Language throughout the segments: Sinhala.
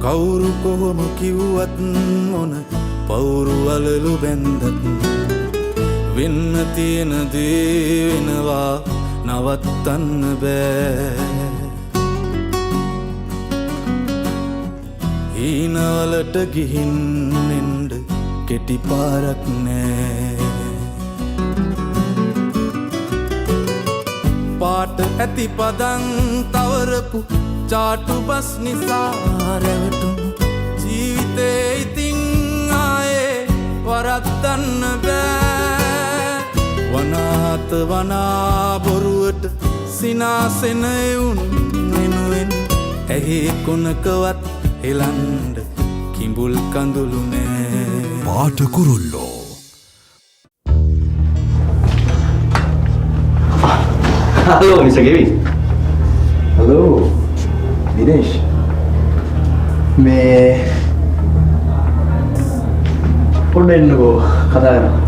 කවුරු කොහොම කිව්වත් මොන පවුරු වලලු බැන්දත් වෙන්න තියෙන දේ වෙනවා නවත්තන්න බෑ හීනවලට ගිහින් එන්ඩ කෙටි පාරක් නෑ පාට ඇති පදන් තවරපු චාටු බස් නිසා රැවටුණු ජීවිතේ ඉතින් ආයේ වරද්දන්න බෑ වනාත වනා බොරුවට සිනාසෙන එවුන් වෙනුවෙන් ඇහි කොනකවත් එලන්ඩ කිඹුල් කඳුළු නෑ පාට කුරුල්ලෝ Halo, Mr. Kevin. Halo, Dinesh. මේ පොඩ්ඩක් එන්නකෝ කතා කරමු.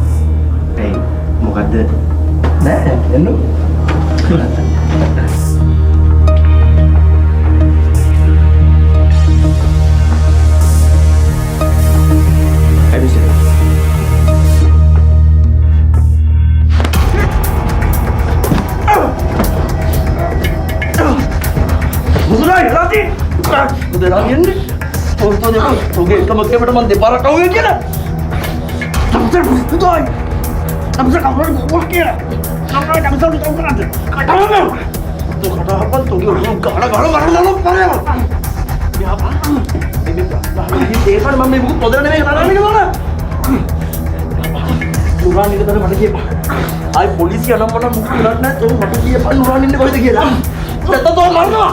Hey, මොකද්ද? නෑ එන්නකෝ. Hey, Mr. මුදුරයි රාජි. මුද රාජි එන්නේ. ඔගේ එකම කේමට මන් දෙපාරක් අවුවේ කියලා. තමසර් මුදුයි. තමසර් කවුරුද කොහොම කියලා. කවුරුද තමසර් උතම් කරන්නේ. කටහම. તો කටහපන් તો ගාන පාරේ. යා බා. මේ ඒකන මම මේ මොකද පොදර නෙමෙයි කතා කරන්නේ නෝනා. නුරාන් ඉඳලා මට කියපන්. ආයි පොලිසිය නම් මට මුකුත් කරන්නේ නැහැ. තෝ මට කියපන් නුරාන් ඉන්නේ කොහෙද කියලා. නැත්නම් තෝ මරනවා.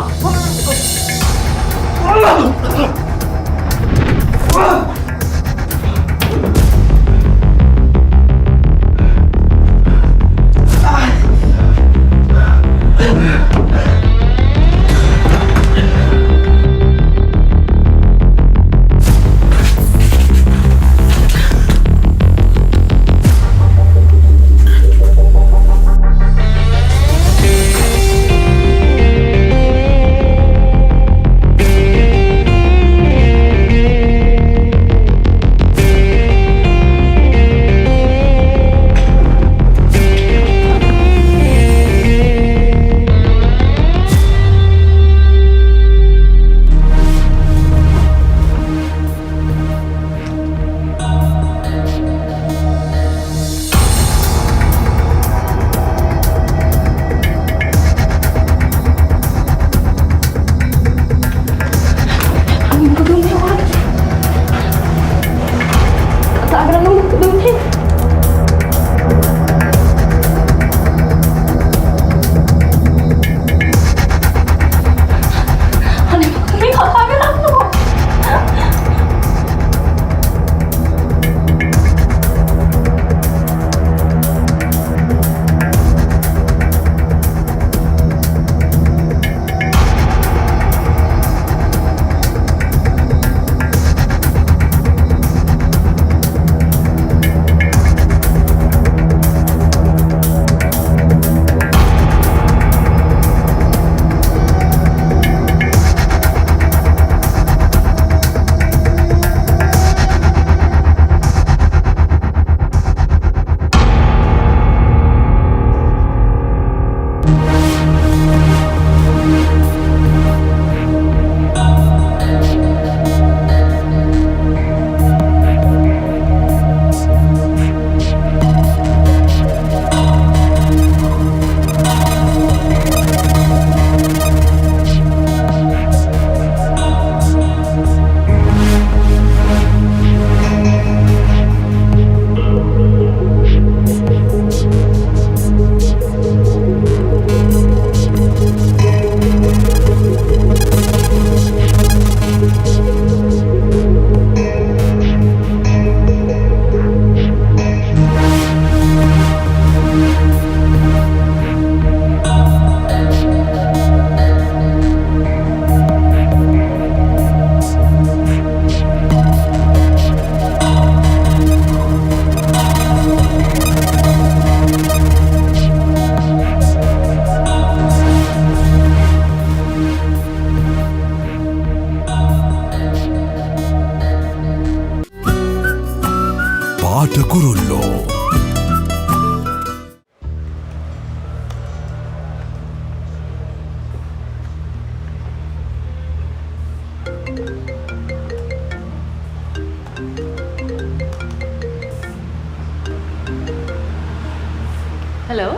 හලෝ.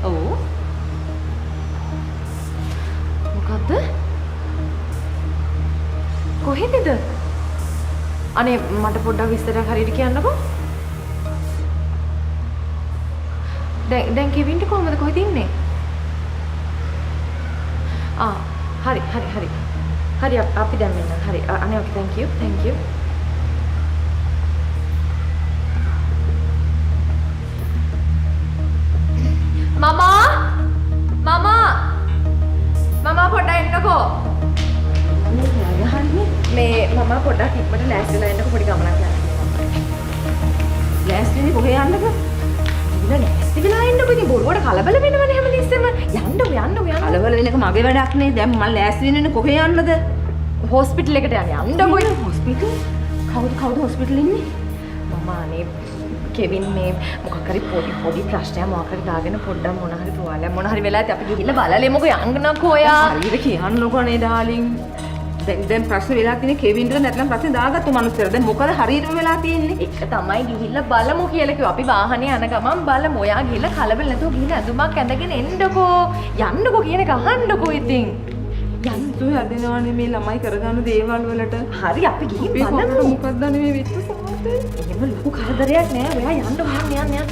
ඔව්. මොකද්ද? කොහෙදද? අනේ මට පොඩ්ඩක් විස්තරයක් හරියට කියන්නකෝ. දැන් කෙවින්ට කොහමද කොහෙද ඉන්නේ? හරි අපි දැන් මෙන්න හරි අනේ ඕකේ thank you මමා පොඩ්ඩක් එන්නකෝ මේ මමා පොඩ්ඩක් ඉක්මනට ලෑස්තිලා එන්නකෝ පොඩි ගමනක් යන්න ලෑස්තිනේ කොහේ යන්නද ලෑස්ති වෙලා එන්නකෝ ඉතින් බොරුවට කලබල වෙනවනේ හැමතිස්සෙම යන්නකෝ කලබල වෙනක මගේ වැඩක් නේ දැන් මම ලෑස්ති වෙන්නේ කොහේ යන්නද හොස්පිටල් එකට යන්නකෝ හොස්පිටල් කවුද හොස්පිටල් ඉන්නේ මම අනේ කෙවින් මේ මොකක් හරි පොඩි ප්‍රශ්නයක් මොකක් හරි දාගෙන පොඩ්ඩක් මොන හරි තුවාලයක් මොන හරි වෙලා ඇති අපි ගිහිල්ලා බලලෙමුකෝ යන්නකෝ ඔයා හරියට කියන්නකෝ නේ ඩාලින් දැන් ප්‍රශ්න වෙලා තියෙන්නේ කෙවින්ට නැත්නම් ප්‍රශ්න දාගත්තු මනුස්සයර දැන් මොකද හරියටම වෙලා තියෙන්නේ ඒක තමයි ගිහිල්ලා බලමු කියලා කිව්වා අපි වාහනේ යන ගමන් බලමු ඔයා ගිහිල්ලා කලබල නැතුව ගිහිල්ලා ඇඳුමක් ඇඳගෙන එන්නකෝ යන්නකෝ කියන එක අහන්නකෝ ඉතින් යන්තු හැදෙනවනේ මේ ළමයි කරගන්න දේවල් වලට හරි අපි ගිහින් බලමු මොකක්ද මේ වෙච්ච සමහරට එහෙම ලොකු කරදරයක් නෑ ඔයා යන්න